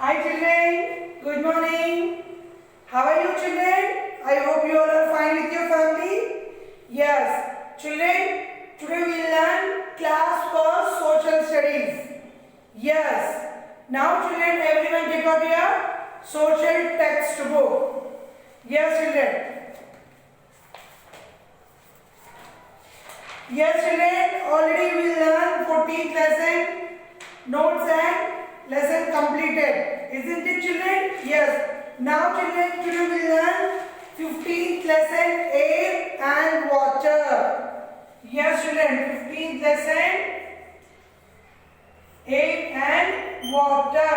Hi children, good morning. How are you children? I hope you all are fine with your family. Yes, children, today we will learn class for social studies. Yes, now children, everyone take out your social textbook. Yes children. Yes children, already we learned 14th lesson, notes and lesson completed. Isn't it children? Yes. Now children, today we learn 15th lesson, air and water. Yes children, 15th lesson, air and water.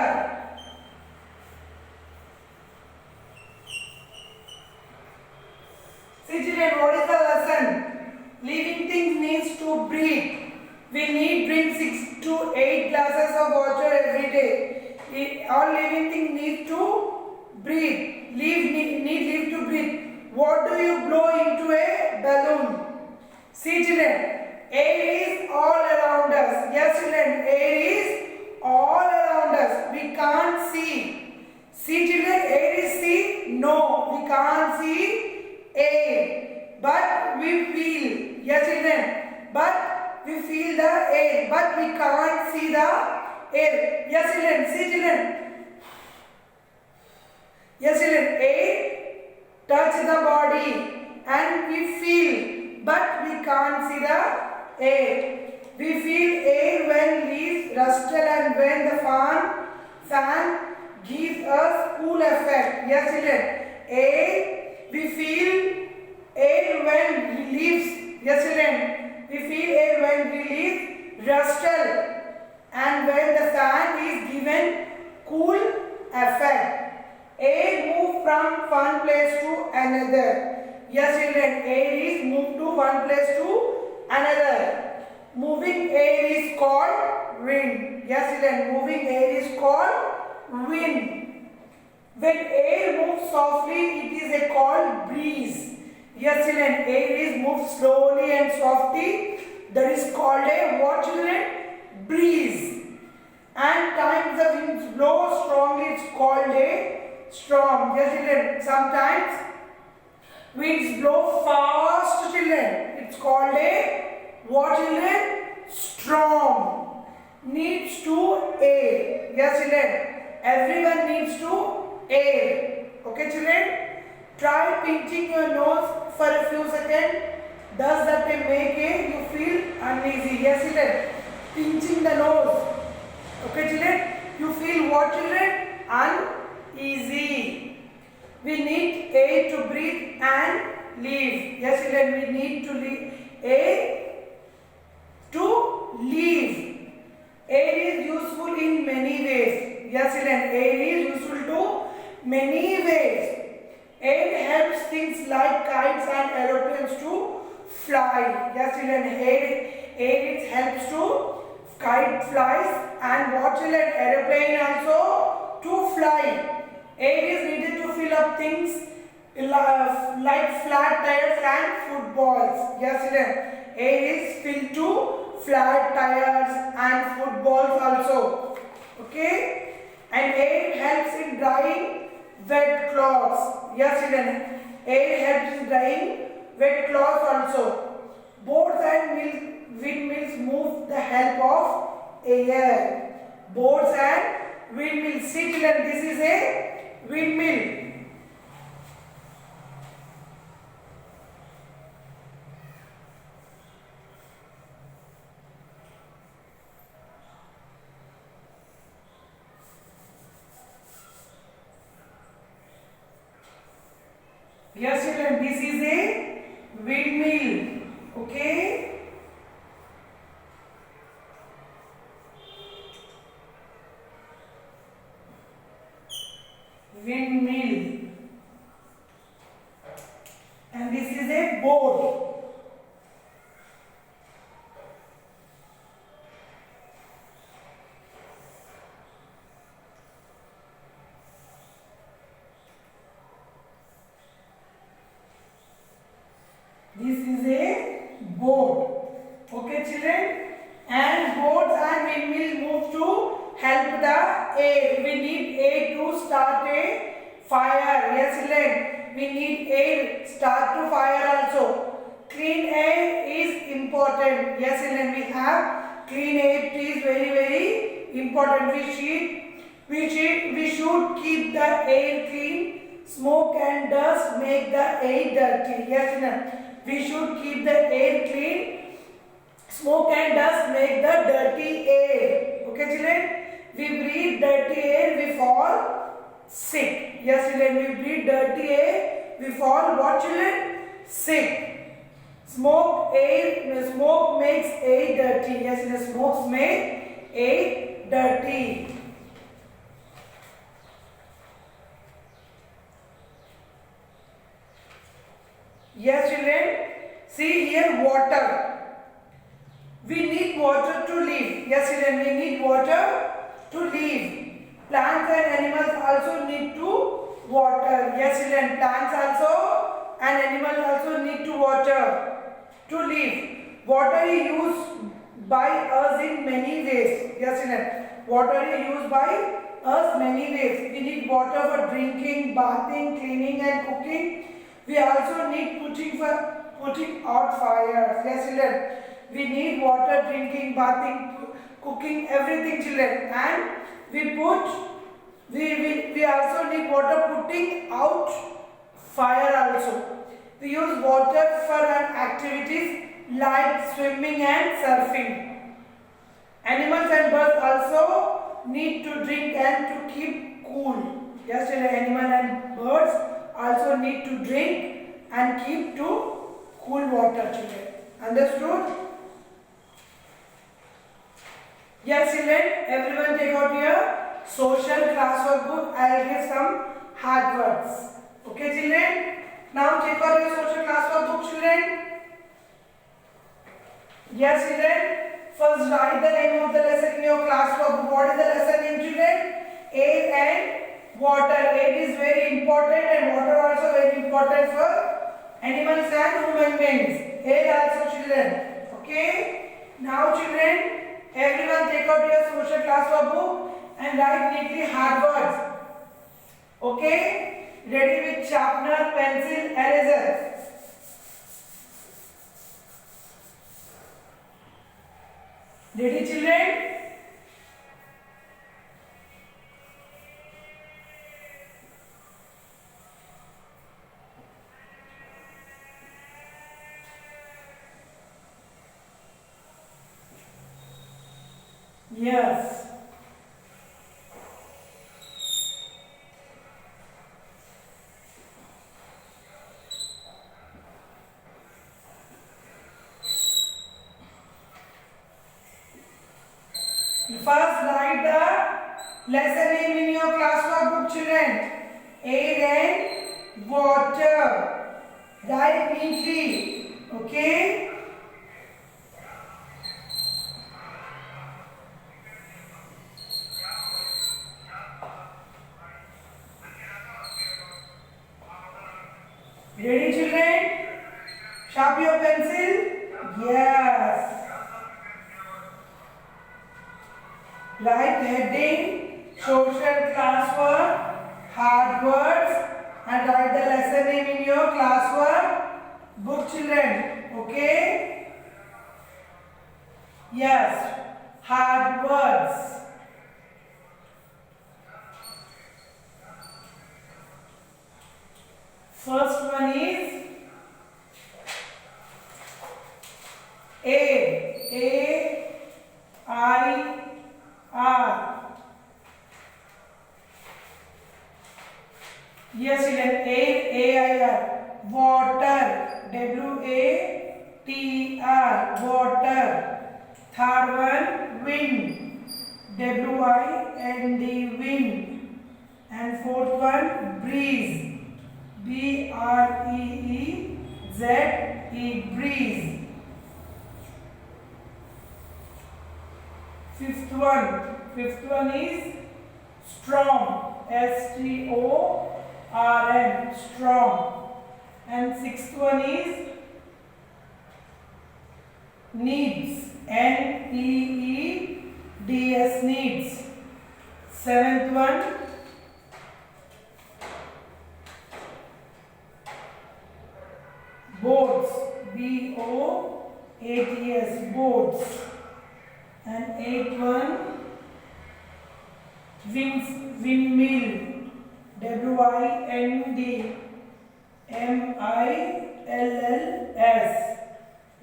See children, what is the lesson? Living things needs to breathe. We need drink 6 to 8 glasses of water every day. All living things need to breathe. Need to breathe. What do you blow into a balloon? See children, air is all around us. Yes children, air is all around us. We can't see. See children, air is see? No, we can't see air. But we feel. Yes children, but we feel the air, but we can't see the air. Yes children, see children. Yes children, air touch the body and we feel, but we can't see the air. We feel air when leaves rustle and when the fan gives us cool effect. Yes children, air, we feel air when leaves. Yes children, we feel air when we leaves rustle and when the fan is given cool effect. Air move from one place to another. Yes children, air is moved to one place to another. Moving air is called wind. Yes children, moving air is called wind. When air moves softly, it is called breeze. Yes children, air is moved slowly and softly. That is called a what children? Breeze. And times the winds blow strongly, it's called a storm. Yes children, sometimes winds blow fast children. It's called a what children? Storm. Needs to air. Yes children, everyone needs to air. Okay children? Try pinching your nose for a few seconds. Does that make you feel uneasy? Yes children, pinching the nose. Okay children, you feel what children? Uneasy. We need air to breathe and live. Yes children, we need to live. Air to live. Air is useful in many ways. Yes children, air is useful to many ways. Air helps things like kites and aeroplanes to fly. Yes children, air helps to kite flies and what children, aeroplane also to fly. Air is needed to fill up things like flat tires and footballs. Yes children, air is filled to flat tires and footballs also. Okay, and air helps in drying wet cloths. Yes children, air helps in drying wet cloths also. Boats and windmills move the help of air. Boats and windmills. See children, this is a windmill. Yes children, this is a windmill. Okay. Windmill. And this is a boat. This is a boat. Okay children, and boats and windmill move to help the air. We need air to start a fire. Yes, children. We need air start to fire also. Clean air is important. Yes, children. We have clean air. It is very important. We should keep the air clean. Smoke and dust make the air dirty. Yes, children. We should keep the air clean. Smoke and dust make the dirty air. Okay, children? We breathe dirty air, we fall sick. Yes, children, we breathe dirty air, we fall what, children? Sick. Smoke makes air dirty. Yes, children, smoke make air dirty. Yes, children, see here water. We need water to live. Yes, children, we need water to live. Plants and animals also need to water. Yes, children, plants also and animals also need to water to live. Water is used by us in many ways. Yes, children, water is used by us many ways. We need water for drinking, bathing, cleaning and cooking. We also need putting out fires. Yes, children. We need water, drinking, bathing, cooking, everything, children. And we also need water putting out fire also. We use water for activities like swimming and surfing. Animals and birds also need to drink and to keep cool. Yes, children, animals and birds also need to drink and keep to cool water, children. Understood? Yes, children, everyone take out your social classwork book. I will give some hard words. Okay, children? Now take out your social classwork book, children. Yes, children. First write the name of the lesson in your classwork book. What is the lesson name, children? Air and water. Air is very important and water also very important for animals and human beings. Air also, children. Okay? Now, children, everyone take out your social classwork book and write neatly hard words. Okay? Ready with sharpener, pencil, eraser. Ready, children? Yes. First write the lesson name in your classwork book, children. Air and water. Write neatly. Okay? Ready, children? Sharpen your pencil? Yes. Write heading, social classwork, hard words, and write the lesson name in your classwork book, children. Okay? Yes. Hard words. First one is A. A-I-R. Yes, children. A-I-R. Water. W-A-T-R. Water. Third one, wind. W-I-N-D. Wind. And fourth one, breeze. B-R-E-E-Z-E. Breeze. Fifth one is storm. S-T-O-R-M. Storm. And sixth one is needs. N-E-E-D-S. Needs. Seventh one, boats, B-O-A-T-S, boats. And eighth one, windmill, W-I-N-D-M-I-L-L-S,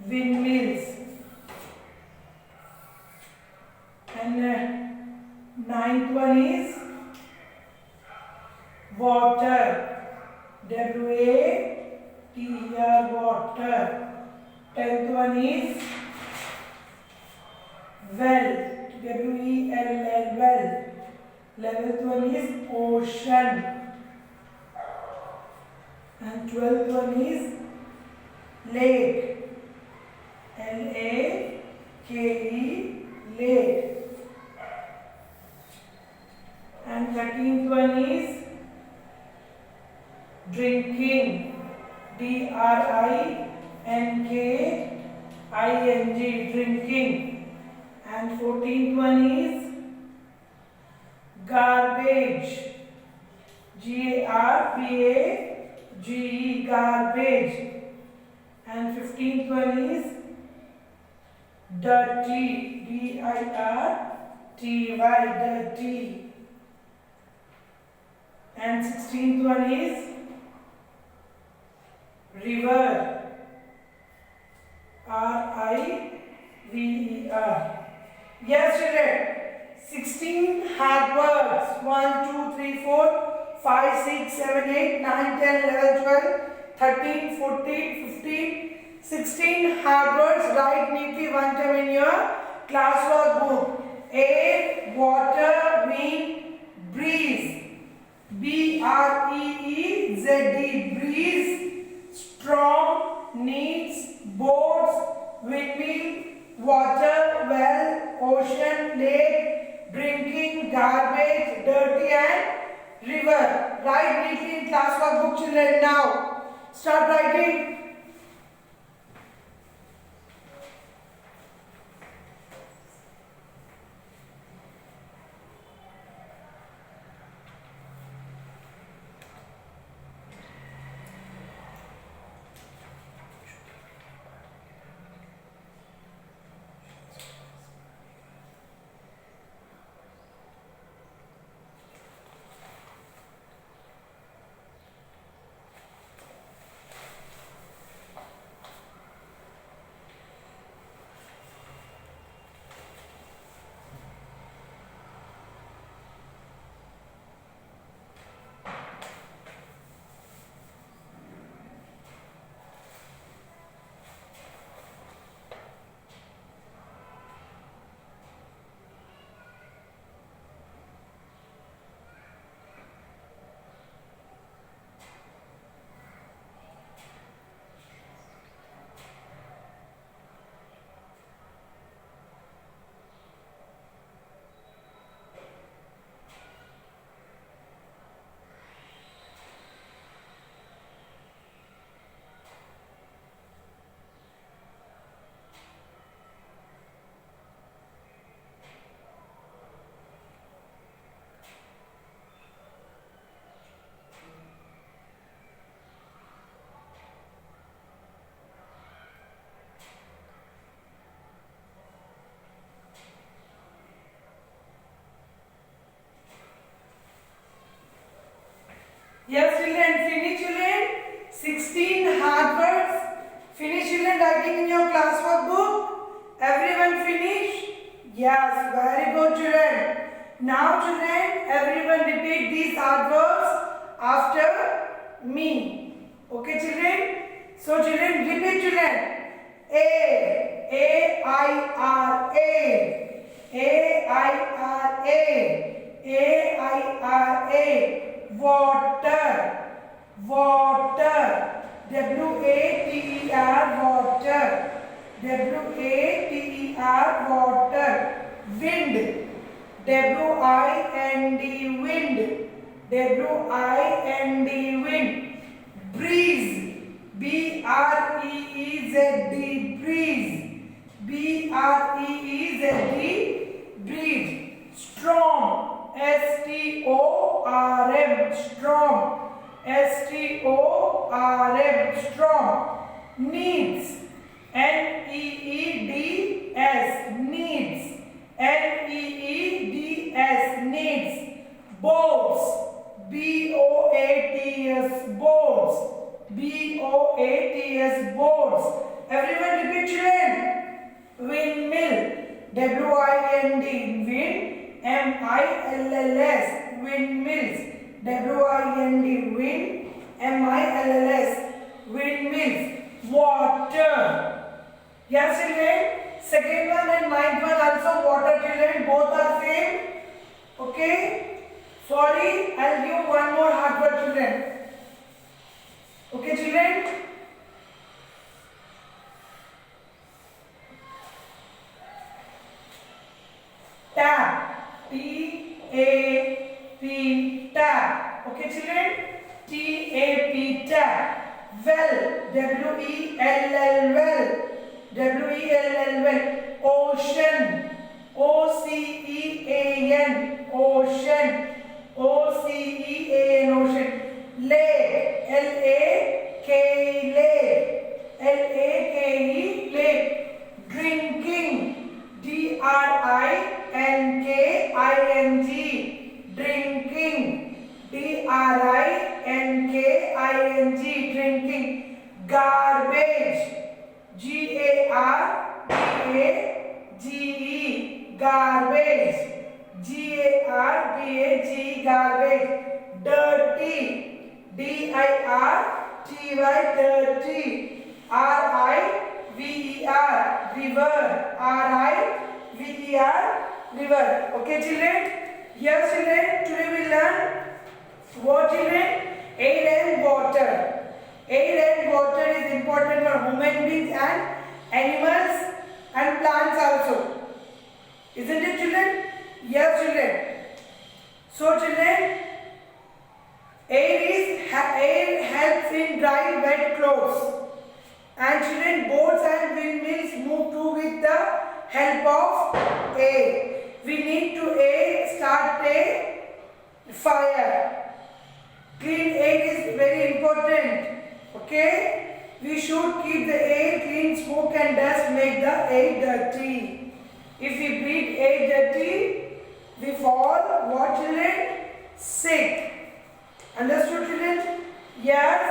windmills. And ninth one is water, W-A-T-E-R, water. Tenth one is well, W-E-L-L, well. 11th one is ocean. And 12th one is lake, L-A-K-E, lake. And 13th one is drinking, D-R-I-N-K-I-N-G, drinking. And 14th one is garbage, G-A-R-B-A-G-E, garbage. And 15th one is dirty, D-I-R-T-Y, dirty. And 16th one is river, R-I-V-E-R. Yes, children. 16 hard words. 1, 2, 3, 4, 5, 6, 7, 8, 9, 10, 11, 12, 13, 14, 15, 16 hard words. Write neatly one time in your classwork book. Air, water, wind, breeze. B-R-E-E-Z-E, breeze. Strong, needs, boats, windmill, water, well, ocean, lake, drinking, garbage, dirty and river. Write neatly in classwork book, children. Now start writing. Yes, children, finish children. 16 hard words. Finish children writing in your classwork book. Everyone finish? Yes, very good children. Now children, everyone repeat these hard words after me. Okay children? So children, repeat children. A-I-R-A. A-I-R-A. A-I-R-A. Water, water, W-A-T-E-R, water, W-A-T-E-R, water. Wind, W-I-N-D, wind, W-I-N-D, wind. Breeze, B-R-E-E-Z-D, breeze, B-R-E-E-Z-D, breeze. Storm, S-T-O-R-M, storm. S-T-O-R-M, storm. Needs, N-E-E-D-S, needs. N-E-E-D-S, needs. Boats, B-O-A-T-S, boats. B-O-A-T-S, boats. Everyone repeat, children. Windmill, W-I-N-D, wind, M-I-L-L-S, windmills. W-I-N-D, wind, M-I-L-L-S, windmills. Water. Yes, children. Second one and ninth one also water, children. Both are same. Okay. Sorry, I'll give one more hard word, children. Okay, children. Tap. T-A-P, tap. Okay, children. T-A-P, tap. Well, W-E-L-L, well. W-E-L-L, well. Ocean, O-C-E-A-N, ocean. O-C-E-A-N, ocean. Lake, L-A-K-E, lake. L-A-K-E, lake. Drinking, D-R-I-N-K-I-N-G, drinking. D-R-I-N-K-I-N-G, drinking. Garbage, G-A-R-B-A-G-E, garbage. G-A-R-B-A-G-E, garbage. Dirty, D-I-R-T-Y, dirty. R-I-V-E-R, river. R-I-V-E-R, river. Okay, children? Yes, children. Today we learn what, children? Air and water. Air and water is important for human beings and animals and plants also. Isn't it, children? Yes, children. So, children, air helps in dry wet clothes. And children, boats and windmills move too with the help of air. We need to start a fire. Clean air is very important. Okay? We should keep the air clean. Smoke and dust make the air dirty. If we breathe air dirty, we fall, what, children? Sick. Understood, children? Yes.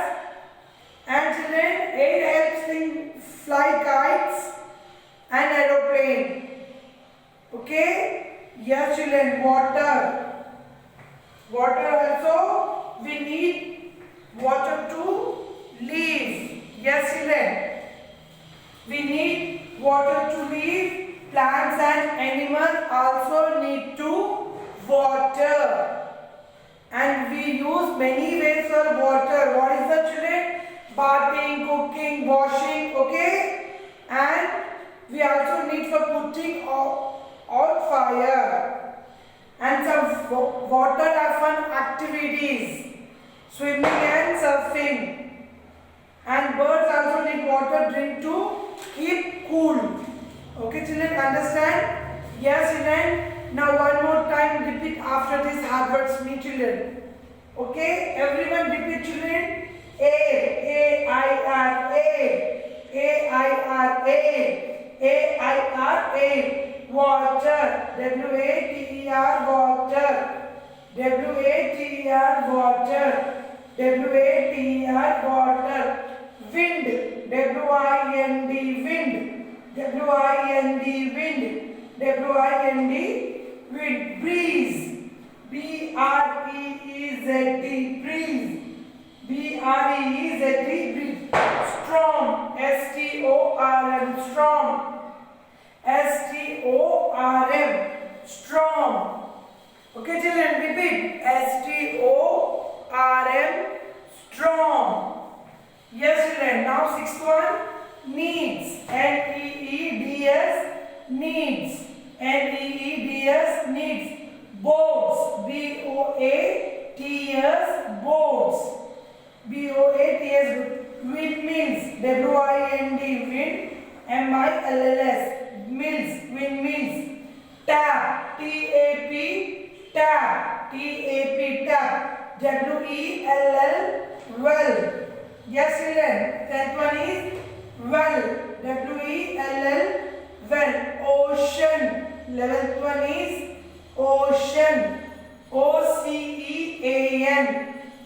And children, air helps in fly kites and aeroplane. Okay? Yes, children. Water. Water also, we need water to live. Yes, children. We need water to live. Plants and animals also need to water. And we use many ways for water. What is the, children? Bathing, cooking, washing, okay? And we also need for putting out fire. And some water fun activities. Swimming and surfing. And birds also need water drink to keep cool. Okay, children, understand? Yes, children. Now one more time repeat after this hard words, me, children. Okay, everyone repeat, children. Air, A-I-R, air, A-I-R, air, A-I-R, air. Water, W-A-T-E-R, water, W-A-T-E-R, water, W-A-T-E-R, water. Wind, W-I-N-D, wind, W-I-N-D, wind, W-I-N-D, wind. Breeze, B-R-E-E-Z-D, breeze, B-R-E-E-Z-D, breeze. Storm, S-T-O-R-M, storm, S-T-O-R-M, storm. Okay, children, repeat. S-T-O-R-M, storm. Yes, children. Now, sixth one, needs. N-E-E-D-S, needs. N-E-E-D-S, needs. Boats, B-O-A-T-S, boats. B-O-A-T-S, windmills, W-I-N-D, wind, M-I-L-L-S, mills, windmills. Tap, T-A-P, tap. 11th one is ocean. O-C-E-A-N.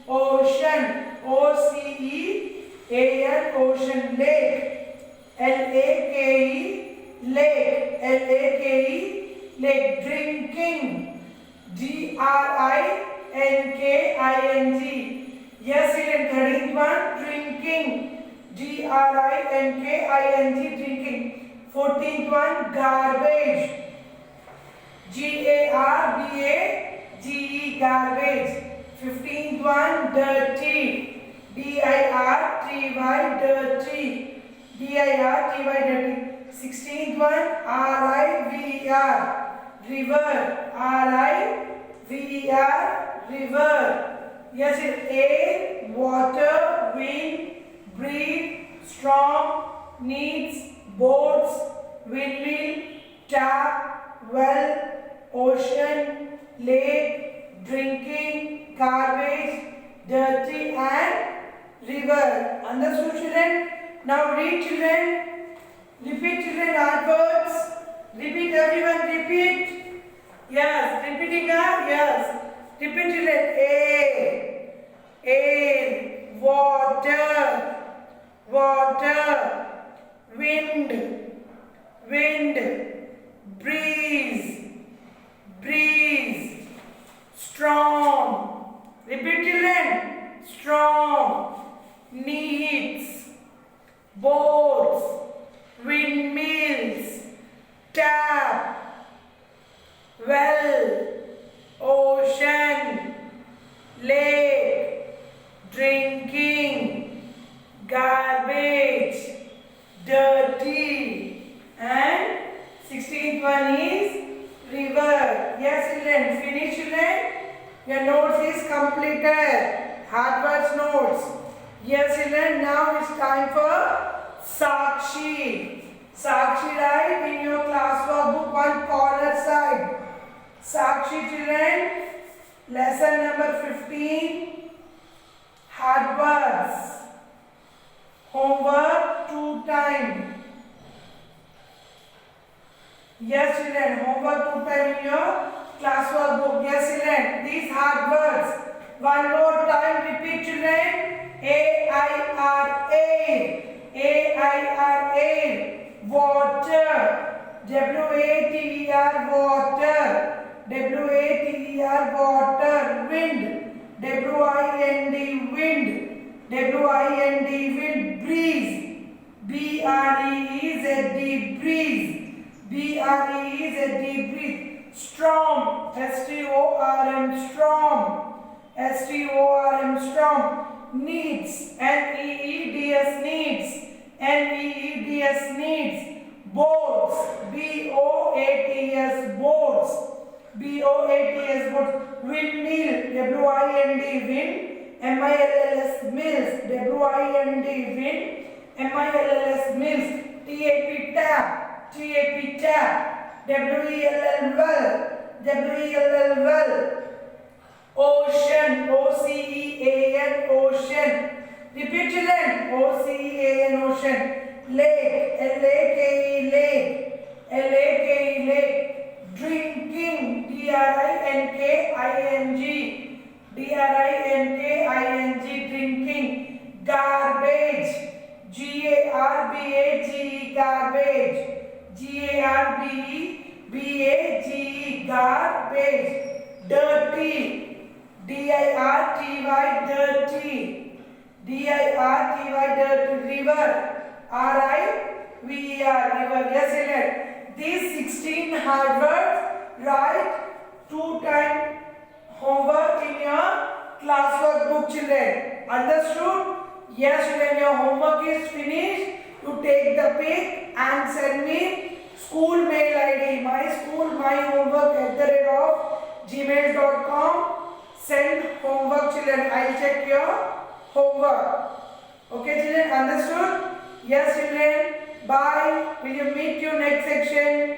Ocean. O-C-E-A-N. Ocean. Lake. L-A-K-E. Lake. L-A-K-E. Lake. Drinking. D-R-I-N-K-I-N-G. Yes, in 13th one, drinking. D-R-I-N-K-I-N-G. Drinking. 14th one, garbage. G-A-R-B-A-G-E. Garbage. 15th one, dirty. D-I-R-T-Y. Dirty. D-I-R-T-Y. Dirty. 16th one, R-I-V-E-R. River. R-I-V-E-R. River. Yes, it's air, water, wind, breathe, storm, needs, boats, windmill, tap, well, ocean, lake, drinking, garbage, dirty, and river. Understood, children? Now read, children. Repeat, children, adverbs. Repeat, everyone, repeat. Yes, repeating, yes. Repeat, children. Air, water, water, wind, breeze, storm. Repeat, children. Storm, needs, boats, windmills, tap, well, ocean, lake, drinking, garbage, dirty, and 16th one is river. Yes, children, finish, children. Your notes is completed. Adverbs notes. Yes, children, now it's time for Sakshi. Sakshi, write in your classwork book one corner side. Sakshi, children, lesson number 15, adverbs. Homework 2 times. Yes, children, homework 2 times in your classwork book. Yes, children, these adverbs. One more time, repeat, children. A-I-R-A. A-I-R-A. Water. W-A-T-E-R. Water. W-A-T-E-R. Water. Wind. W-I-N-D. Wind. W-I-N-D. Wind. Breeze. B-R-E-E-Z-D. Breeze. B-R-E-E-Z-D. Breeze. Storm. S-T-O-R-M. Storm. S-T-O-R-M. Storm. Needs. N-E-E-D-S. Needs. N-E-E-D-S. Needs. Boats. B-O-A-T-S. Boats. B-O-A-T-S. Boats. Windmill. W-I-N-D. Wind. M-I-L-L-S. Mills. W-I-N-D. Wind. M-I-L-L-S. Mills. T-A-P. Tap. T-A-P. Tap. W-E-L-L. Well. W-E-L-L. Well. Ocean. O-C-E-A-N. Ocean. Repeat, children. O-C-E-A-N. Ocean. Lake. L-A-K-E. Lake. L-A-K-E. Lake. Drinking. D-R-I-N-K-I-N-G. D-R-I-N-K-I-N-G. Drinking. Garbage. G-A-R-B-A-G-E. Garbage. G-A-R-B-E-B-A-G-E. Garbage. Dirty. D-I-R-T-Y. Dirty. D-I-R-T-Y. Dirty. River. R-I-V-E-R. River. Yes, children. These 16 hard words, write 2 times homework in your classwork book, children. Understood? Yes, children, your homework is finished. You take the pic and send me school mail ID. My school, my homework @gmail.com. Send homework, children. I'll check your homework. Okay, children, understood? Yes, children. Bye. Will you meet you next section?